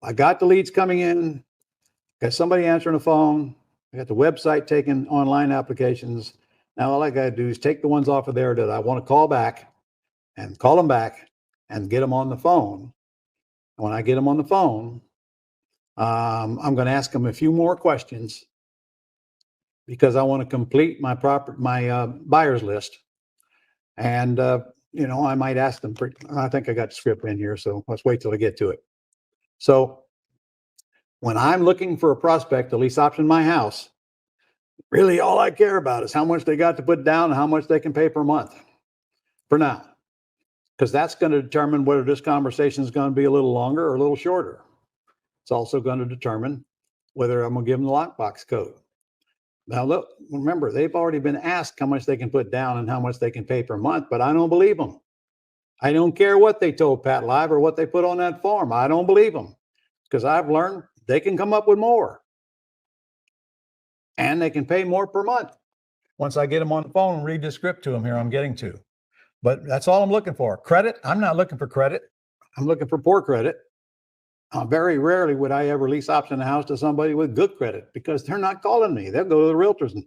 I got the leads coming in, got somebody answering the phone, I got the website taking online applications. Now all I got to do is take the ones off of there that I want to call back and call them back and get them on the phone. And when I get them on the phone, I'm going to ask them a few more questions because I want to complete my buyer's list. And I might ask them. I think I got the script in here, so let's wait till I get to it. So when I'm looking for a prospect to lease option my house, really all I care about is how much they got to put down and how much they can pay per month for now, because that's going to determine whether this conversation is going to be a little longer or a little shorter. It's also going to determine whether I'm going to give them the lockbox code. Now, look, remember, they've already been asked how much they can put down and how much they can pay per month, but I don't believe them. I don't care what they told Pat Live or what they put on that form. I don't believe them because I've learned they can come up with more and they can pay more per month once I get them on the phone and read the script to them here I'm getting to. But that's all I'm looking for. Credit, I'm not looking for credit. I'm looking for poor credit. Very rarely would I ever lease option a house to somebody with good credit because they're not calling me. They'll go to the realtors and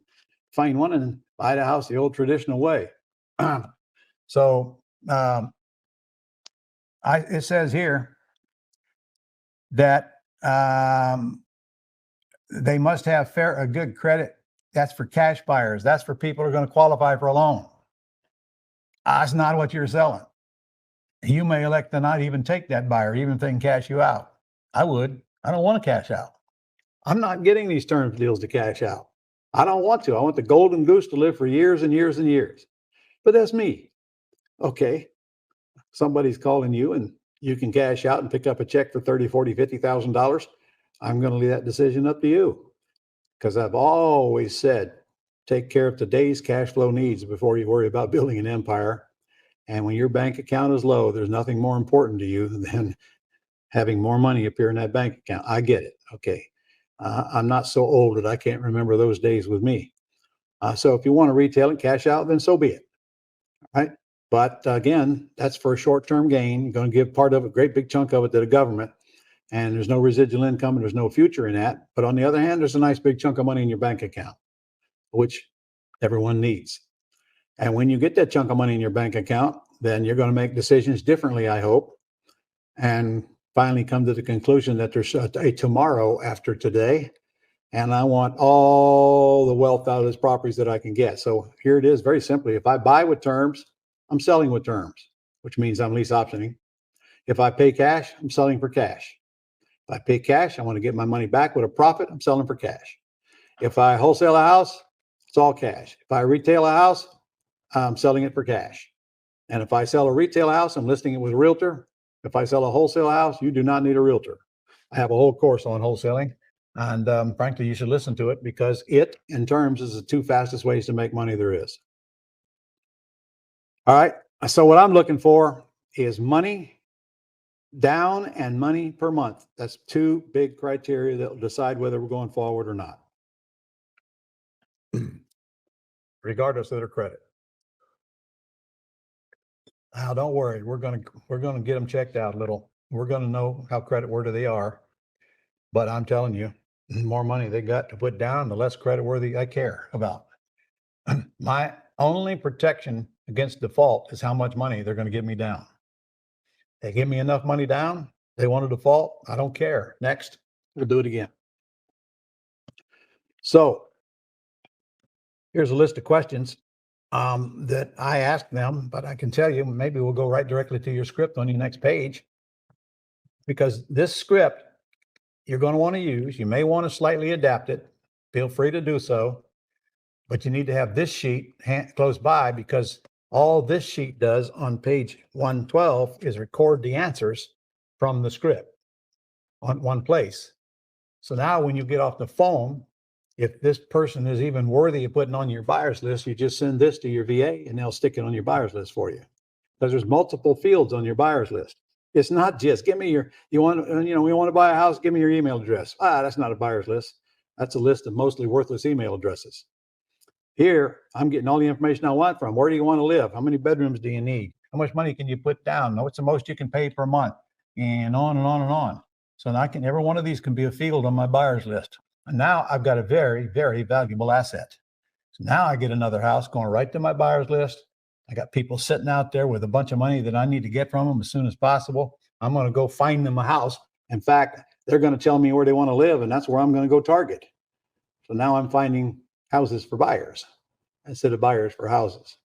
find one and buy the house the old traditional way. So it says here that they must have a good credit. That's for cash buyers. That's for people who are going to qualify for a loan. That's not what you're selling. You may elect to not even take that buyer, even if they can cash you out. I would. I don't want to cash out. I'm not getting these term deals to cash out. I don't want to. I want the golden goose to live for years and years and years. But that's me. Okay. Somebody's calling you and you can cash out and pick up a check for $30,000, $40,000, $50,000. I'm going to leave that decision up to you because I've always said, take care of today's cash flow needs before you worry about building an empire. And when your bank account is low, there's nothing more important to you than having more money appear in that bank account. I get it. Okay. I'm not so old that I can't remember those days with me. So if you want to retail and cash out, then so be it. All right. But again, that's for a short-term gain. You're going to give part of a great big chunk of it to the government. And there's no residual income and there's no future in that. But on the other hand, there's a nice big chunk of money in your bank account, which everyone needs. And when you get that chunk of money in your bank account, then you're going to make decisions differently, I hope, and finally come to the conclusion that there's a tomorrow after today. And I want all the wealth out of these properties that I can get. So here it is, very simply. If I buy with terms, I'm selling with terms, which means I'm lease optioning. If I pay cash, I'm selling for cash. If I pay cash, I want to get my money back with a profit. I'm selling for cash. If I wholesale a house, it's all cash. If I retail a house, I'm selling it for cash. And if I sell a retail house, I'm listing it with a realtor. If I sell a wholesale house, you do not need a realtor. I have a whole course on wholesaling. And frankly, you should listen to it because it, in terms, is the two fastest ways to make money there is. All right. So what I'm looking for is money down and money per month. That's two big criteria that will decide whether we're going forward or not, regardless of their credit. Now, don't worry. We're going to get them checked out a little. We're going to know how credit worthy they are. But I'm telling you, the more money they got to put down, the less credit worthy I care about. My only protection against default is how much money they're going to give me down. They give me enough money down, they want to default, I don't care. Next, we'll do it again. So here's a list of questions that I asked them, but I can tell you, maybe we'll go right directly to your script on your next page, because this script you're going to want to use. You may want to slightly adapt it. Feel free to do so, but you need to have this sheet close by, because all this sheet does on page 112 is record the answers from the script on one place. So now when you get off the phone, if this person is even worthy of putting on your buyer's list, you just send this to your VA and they'll stick it on your buyer's list for you, because there's multiple fields on your buyer's list. It's not just give me we want to buy a house, give me your email address. That's not a buyer's list. That's a list of mostly worthless email addresses. Here, I'm getting all the information I want from. Where do you want to live? How many bedrooms do you need? How much money can you put down? What's the most you can pay per month? And on and on and on. So now every one of these can be a field on my buyer's list. And now I've got a very, very valuable asset. So now I get another house going right to my buyer's list. I got people sitting out there with a bunch of money that I need to get from them as soon as possible. I'm going to go find them a house. In fact, they're going to tell me where they want to live, and that's where I'm going to go target. So now I'm finding houses for buyers instead of buyers for houses.